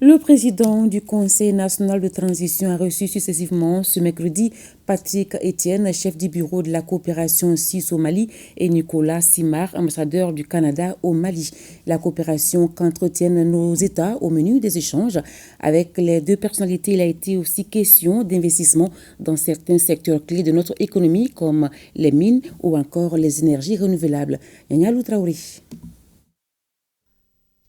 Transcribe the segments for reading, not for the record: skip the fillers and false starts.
Le président du Conseil national de transition a reçu successivement ce mercredi Patrick Etienne, chef du bureau de la coopération suisse au Mali, et Nicolas Simard, ambassadeur du Canada au Mali. La coopération qu'entretiennent nos États au menu des échanges. Avec les deux personnalités, il a été aussi question d'investissement dans certains secteurs clés de notre économie comme les mines ou encore les énergies renouvelables. Yanyalou Traoré.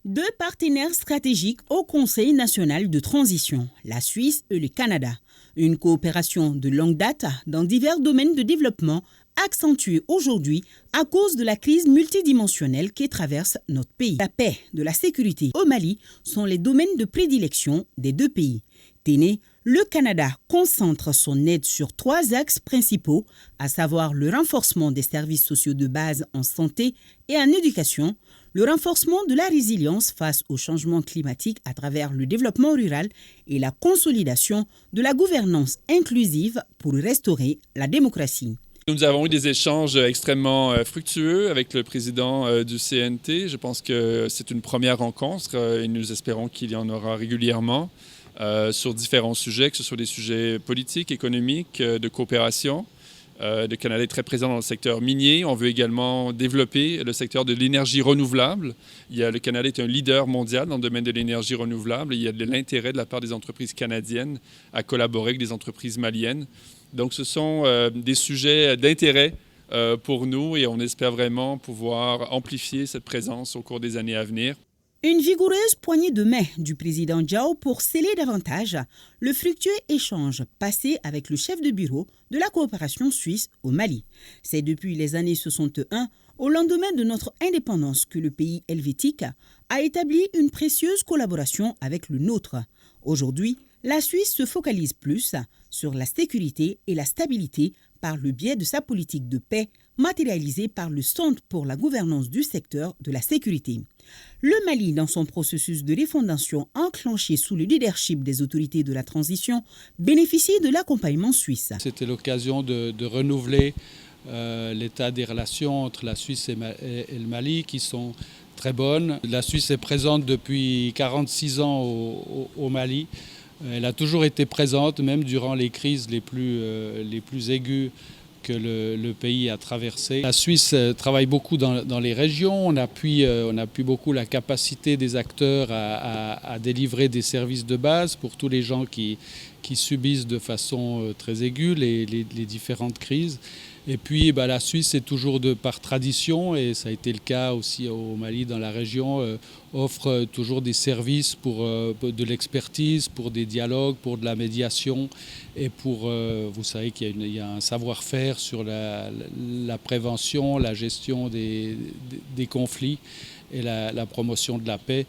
Deux partenaires stratégiques au Conseil national de transition, la Suisse et le Canada. Une coopération de longue date dans divers domaines de développement accentuée aujourd'hui à cause de la crise multidimensionnelle qui traverse notre pays. La paix, de la sécurité au Mali sont les domaines de prédilection des deux pays. Téné, le Canada concentre son aide sur trois axes principaux, à savoir le renforcement des services sociaux de base en santé et en éducation, le renforcement de la résilience face au changement climatique à travers le développement rural et la consolidation de la gouvernance inclusive pour restaurer la démocratie. Nous avons eu des échanges extrêmement fructueux avec le président du CNT. Je pense que c'est une première rencontre et nous espérons qu'il y en aura régulièrement sur différents sujets, que ce soit des sujets politiques, économiques, de coopération. Le Canada est très présent dans le secteur minier. On veut également développer le secteur de l'énergie renouvelable. Le Canada est un leader mondial dans le domaine de l'énergie renouvelable. Il y a de l'intérêt de la part des entreprises canadiennes à collaborer avec des entreprises maliennes. Donc ce sont des sujets d'intérêt pour nous et on espère vraiment pouvoir amplifier cette présence au cours des années à venir. Une vigoureuse poignée de main du président Diao pour sceller davantage le fructueux échange passé avec le chef de bureau de la coopération suisse au Mali. C'est depuis les années 61, au lendemain de notre indépendance, que le pays helvétique a établi une précieuse collaboration avec le nôtre. Aujourd'hui, la Suisse se focalise plus sur la sécurité et la stabilité par le biais de sa politique de paix matérialisée par le Centre pour la gouvernance du secteur de la sécurité. Le Mali, dans son processus de refondation enclenché sous le leadership des autorités de la transition, bénéficie de l'accompagnement suisse. C'était l'occasion de renouveler l'état des relations entre la Suisse et le Mali qui sont très bonnes. La Suisse est présente depuis 46 ans au Mali. Elle a toujours été présente, même durant les crises les plus aiguës que le pays a traversé. La Suisse travaille beaucoup dans les régions, on appuie beaucoup la capacité des acteurs à délivrer des services de base pour tous les gens qui subissent de façon très aiguë les différentes crises. Et puis la Suisse est toujours par tradition, et ça a été le cas aussi au Mali dans la région, offre toujours des services pour de l'expertise, pour des dialogues, pour de la médiation et pour, vous savez qu'il y a un savoir-faire sur la prévention, la gestion des conflits et la promotion de la paix.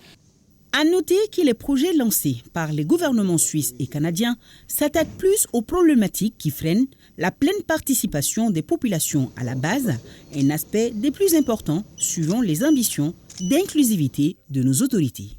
À noter que les projets lancés par les gouvernements suisses et canadiens s'attaquent plus aux problématiques qui freinent la pleine participation des populations à la base, un aspect des plus importants suivant les ambitions d'inclusivité de nos autorités.